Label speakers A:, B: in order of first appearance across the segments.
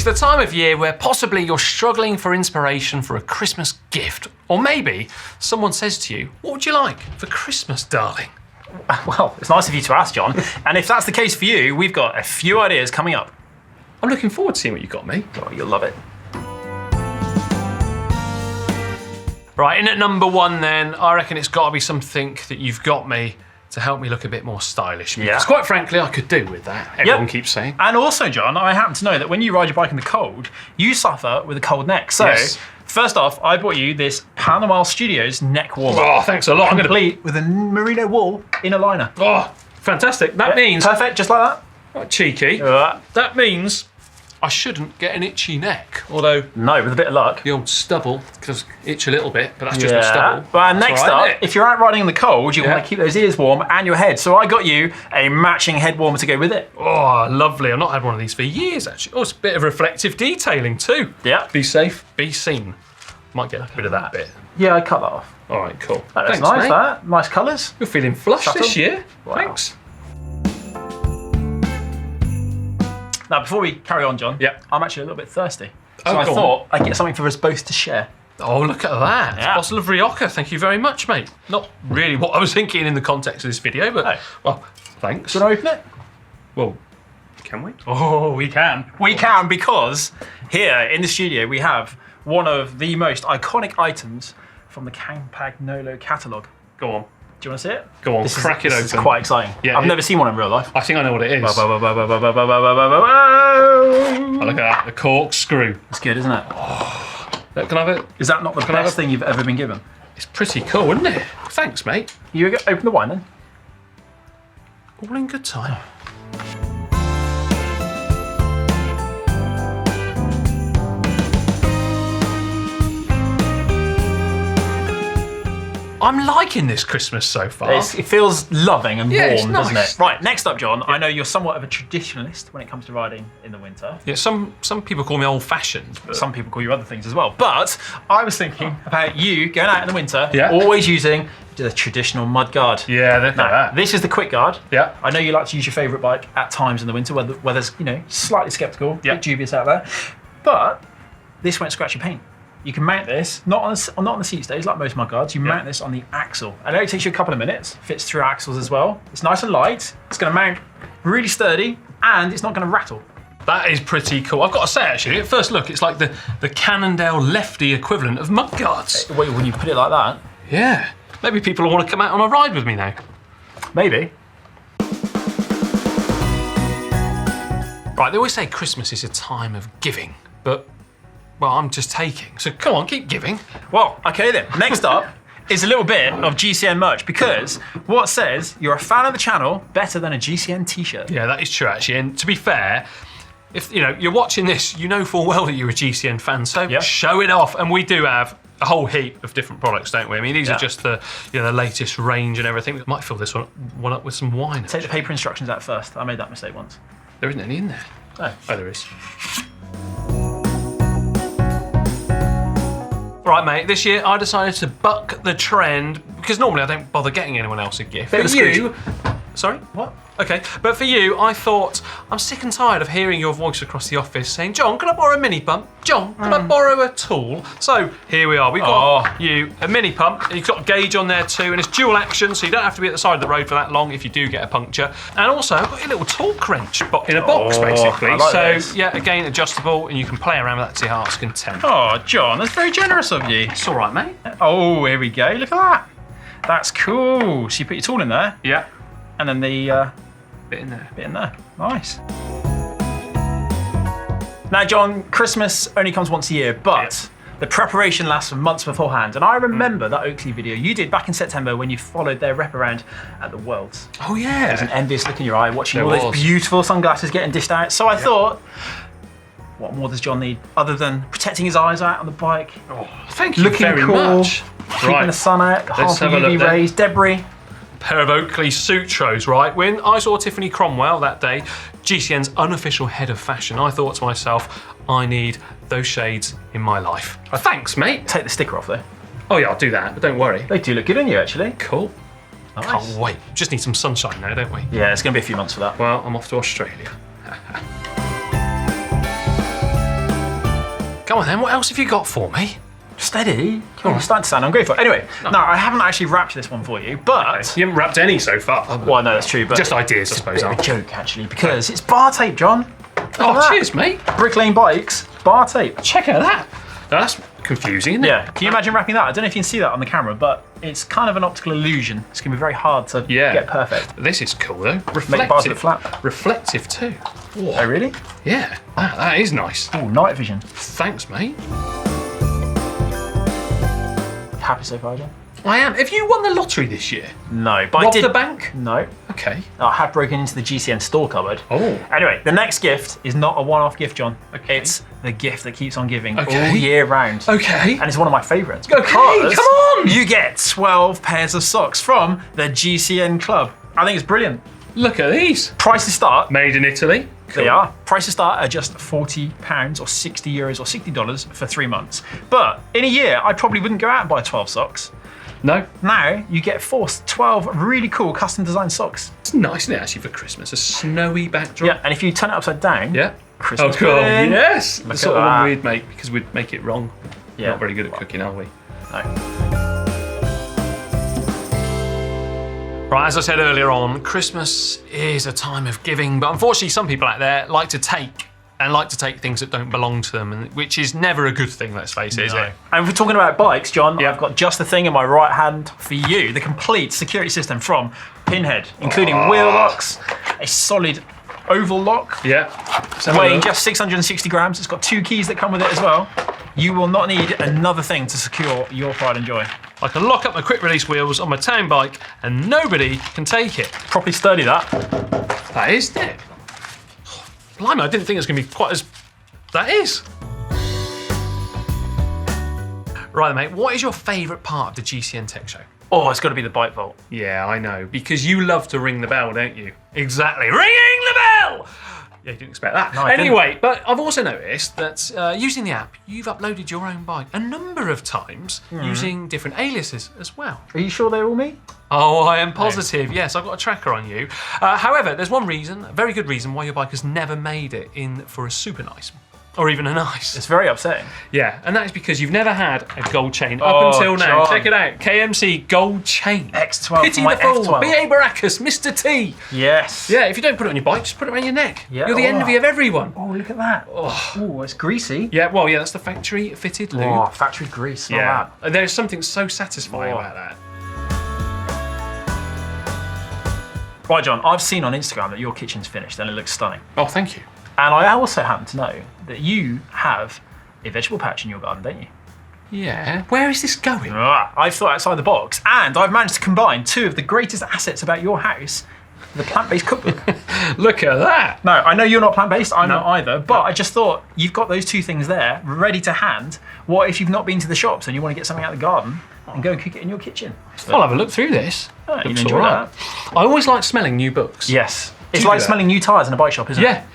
A: It's the time of year where possibly you're struggling for inspiration for a Christmas gift. Or maybe someone says to you, what would you like for Christmas, darling?
B: Well, it's nice of you to ask, John. And if that's the case for you, we've got a few ideas coming up.
A: I'm looking forward to seeing what you got me.
B: Oh, you'll love it.
A: Right, in at number one then, I reckon it's got to be something that you've got me to help me look a bit more stylish. Because quite frankly, I could do with that. Everyone keeps saying.
B: And also, John, I happen to know that when you ride your bike in the cold, you suffer with a cold neck. So, first off, I bought you this Panama Studios neck warmer.
A: Oh, thanks a lot.
B: Complete with a merino wool inner liner.
A: Oh, fantastic. That means...
B: Perfect, just like that.
A: Oh, cheeky. That means I shouldn't get an itchy neck. Although...
B: No, with a bit of luck.
A: The old stubble does itch a little bit, but that's just my stubble.
B: But next up, if you're out riding in the cold, you want to keep those ears warm and your head. So I got you a matching head warmer to go with it.
A: Oh, lovely. I've not had one of these for years, actually. Oh, it's a bit of reflective detailing too.
B: Yeah.
A: Be safe, be seen. Might get rid of that bit.
B: Yeah, I cut that off.
A: All right, cool.
B: That's nice, that. Nice colours.
A: You're feeling flush this year.
B: Wow.
A: Thanks.
B: Now, before we carry on, John, I'm actually a little bit thirsty. So
A: Oh,
B: I thought I'd get something for us both to share.
A: Oh, look at that.
B: Yeah.
A: A bottle of Rioja. Thank you very much, mate. Not really what I was thinking in the context of this video, but, well, thanks.
B: Do you want to open it?
A: Well, can we?
B: Oh, we can. We can, because here in the studio we have one of the most iconic items from the Campagnolo catalogue.
A: Go on.
B: Do you want to see it?
A: Go on, crack it open.
B: This is quite exciting.
A: Yeah,
B: I've never seen one in real life.
A: I think I know what it is.
B: Oh,
A: look at that, the corkscrew.
B: It's good, isn't it?
A: Can I have it?
B: Is that not the best thing you've ever been given?
A: It's pretty cool, isn't it? Thanks, mate.
B: You open the wine then.
A: All in good time. I'm liking this Christmas so far.
B: It feels loving and warm,
A: nice.
B: doesn't it? Right, next up, John, I know you're somewhat of a traditionalist when it comes to riding in the winter.
A: Yeah, some people call me old-fashioned. But...
B: Some people call you other things as well. But I was thinking about you going out in the winter,
A: Yeah.
B: always using the traditional mud guard.
A: Yeah, look at
B: Now,
A: that.
B: this is the quick guard.
A: Yeah.
B: I know you like to use your favourite bike at times in the winter, where there's, slightly sceptical, a bit dubious out there. But this won't scratch your paint. You can mount this, not on the seat stays like most mud guards, you mount this on the axle. I know it takes you a couple of minutes, fits through axles as well. It's nice and light, it's going to mount really sturdy, and it's not going to rattle.
A: That is pretty cool. I've got to say, actually, at first look, it's like the Cannondale lefty equivalent of mud guards.
B: When you put it like that.
A: Yeah. Maybe people will want to come out on a ride with me now.
B: Maybe.
A: Right, they always say Christmas is a time of giving, but, well, I'm just taking. So come on, keep giving.
B: Well, okay then. Next up is a little bit of GCN merch, because what says you're a fan of the channel better than a GCN t-shirt?
A: Yeah, that is true, actually. And to be fair, if you're watching this, you know full well that you're a GCN fan, so show it off. And we do have a whole heap of different products, don't we? I mean, these are just the the latest range and everything. We might fill this one up with some wine.
B: Take the paper instructions out first. I made that mistake once.
A: There isn't any in there.
B: Oh,
A: there is. Right, mate, this year I decided to buck the trend, because normally I don't bother getting anyone else a gift.
B: Bit of a
A: you... Sorry? What? Okay, but for you, I thought, I'm sick and tired of hearing your voice across the office saying, John, can I borrow a mini pump? John, can I borrow a tool? So here we are, we've got you a mini pump, and you've got a gauge on there too, and it's dual action, so you don't have to be at the side of the road for that long if you do get a puncture. And also, I've got a little torque wrench in a box, basically.
B: I like
A: so,
B: this.
A: yeah, again, adjustable, and you can play around with that to your heart's content.
B: Oh, John, that's very generous of you.
A: It's all right, mate.
B: Oh, here we go, look at that. That's cool. So you put your tool in there.
A: Yeah.
B: And then the
A: bit in there.
B: Nice. Now, John, Christmas only comes once a year, but the preparation lasts for months beforehand. And I remember that Oakley video you did back in September when you followed their rep around at the Worlds.
A: Oh, yeah.
B: There's an envious look in your eye watching all those beautiful sunglasses getting dished out. So I thought, what more does John need other than protecting his eyes out on the bike?
A: Oh, thank you
B: looking
A: very
B: cool,
A: much.
B: Keeping the sun out, harmful UV rays, debris.
A: Pair of Oakley Sutros, right? When I saw Tiffany Cromwell that day, GCN's unofficial head of fashion, I thought to myself, I need those shades in my life. Thanks, mate.
B: Take the sticker off though.
A: Oh yeah, I'll do that, but don't worry.
B: They do look good on you, actually.
A: Cool.
B: Nice.
A: Can't wait. Just need some sunshine now, don't we?
B: Yeah, it's going to be a few months for that.
A: Well, I'm off to Australia. Come on then, what else have you got for me?
B: Steady. Come on, you're starting to sound ungrateful. Anyway, no, I haven't actually wrapped this one for you, but...
A: You haven't wrapped any so far.
B: Well, no, that's true, but...
A: Just ideas, I suppose.
B: It's a joke, actually, because it's bar tape, John.
A: Oh, cheers, mate.
B: Brick Lane Bikes, bar tape.
A: Check out that. Now, that's confusing, isn't it?
B: Yeah, can you imagine wrapping that? I don't know if you can see that on the camera, but it's kind of an optical illusion. It's going to be very hard to get perfect.
A: This is cool, though. Reflective.
B: Make the bars look flat.
A: Reflective, too.
B: Whoa. Oh, really?
A: Yeah, that is nice.
B: Oh, night vision.
A: Thanks, mate.
B: Happy so far, John?
A: I am. Have you won the lottery this year?
B: No, but
A: Robbed
B: I did.
A: the bank?
B: No.
A: Okay.
B: I have broken into the GCN store cupboard.
A: Oh.
B: Anyway, the next gift is not a one-off gift, John.
A: Okay.
B: It's the gift that keeps on giving all year round.
A: Okay.
B: And it's one of my favourites.
A: Okay, come on!
B: You get 12 pairs of socks from the GCN Club. I think it's brilliant.
A: Look at these.
B: Prices start.
A: Made in Italy.
B: They are. Prices start at just £40 or €60 or $60 for 3 months. But in a year, I probably wouldn't go out and buy 12 socks.
A: No.
B: Now you get 12 really cool custom designed socks.
A: It's nice, isn't it, actually, for Christmas? A snowy backdrop.
B: Yeah, and if you turn it upside down, Christmas.
A: Oh, cool.
B: pudding.
A: Yes.
B: Look
A: The
B: at
A: sort of
B: that.
A: one we'd make because we'd make it wrong.
B: Yeah.
A: Not very good at cooking, are we?
B: No.
A: Right, as I said earlier on, Christmas is a time of giving, but unfortunately some people out there like to take things that don't belong to them, which is never a good thing, let's face it, is it?
B: And if we're talking about bikes, John, I've got just the thing in my right hand for you, the complete security system from Pinhead, including wheel locks, a solid oval lock, weighing just 660 grams. It's got 2 keys that come with it as well. You will not need another thing to secure your pride and joy.
A: I can lock up my quick release wheels on my town bike and nobody can take it.
B: Properly sturdy, that.
A: That is, isn't it? Blimey, I didn't think it was going to be quite as... That is. Right, mate, what is your favourite part of the GCN Tech show?
B: Oh, it's got to be the bike vault.
A: Yeah, I know, because you love to ring the bell, don't you? Exactly, ringing the bell! Yeah, you didn't expect that.
B: No, I
A: anyway, but I've also noticed that using the app, you've uploaded your own bike a number of times using different aliases as well.
B: Are you sure they're all me?
A: Oh, I am positive. Yes, I've got a tracker on you. However, there's one reason, a very good reason, why your bike has never made it in for a super nice. Or even a nice.
B: It's very upsetting.
A: Yeah, and that is because you've never had a gold chain up until now.
B: John.
A: Check it out. KMC gold chain.
B: X12
A: Pity
B: for my
A: the fool.
B: F12.
A: B.A. Baracus, Mr. T.
B: Yes.
A: Yeah, if you don't put it on your bike, just put it around your neck.
B: Yeah.
A: You're the envy of everyone.
B: Oh, look at that. Oh, it's greasy.
A: Yeah, well, yeah, that's the factory fitted lube.
B: Oh, factory grease.
A: Yeah. There's something so satisfying about that.
B: Right, John, I've seen on Instagram that your kitchen's finished and it looks stunning.
A: Oh, thank you.
B: And I also happen to know that you have a vegetable patch in your garden, don't you?
A: Yeah. Where is this going?
B: I've thought outside the box, and I've managed to combine 2 of the greatest assets about your house, the plant-based cookbook.
A: Look at that.
B: No, I know you're not plant-based, I'm not either, but I just thought you've got those 2 things there, ready to hand. What if you've not been to the shops and you want to get something out of the garden and go and cook it in your kitchen?
A: I'll have a look through this.
B: Oh, you'll
A: Looks
B: enjoy
A: all right.
B: that.
A: I always like smelling new books.
B: Yes. It's
A: you
B: like
A: do that?
B: smelling new tyres in a bike shop, isn't it?
A: Yeah.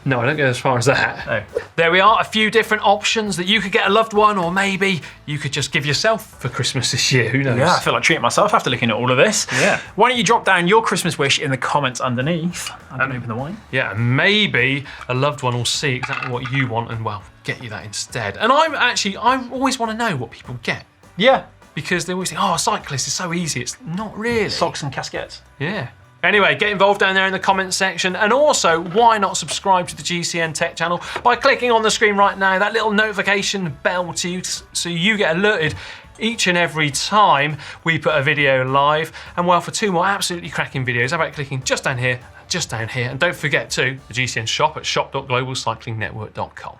A: No, I don't go as far as that.
B: Oh.
A: There we are, a few different options that you could get a loved one, or maybe you could just give yourself for Christmas this year. Who knows?
B: Yeah, I feel like treating myself after looking at all of this.
A: Yeah.
B: Why don't you drop down your Christmas wish in the comments underneath? I'm going to open the wine.
A: Yeah, and maybe a loved one will see exactly what you want and, well, get you that instead. And I always want to know what people get.
B: Yeah.
A: Because they always think, oh, Cyclists is so easy. It's not really.
B: Socks and casquettes.
A: Yeah. Anyway, get involved down there in the comments section, and also, why not subscribe to the GCN Tech channel by clicking on the screen right now, that little notification bell to you, so you get alerted each and every time we put a video live. And well, for 2 more absolutely cracking videos, how about clicking just down here, and don't forget to the GCN shop at shop.globalcyclingnetwork.com.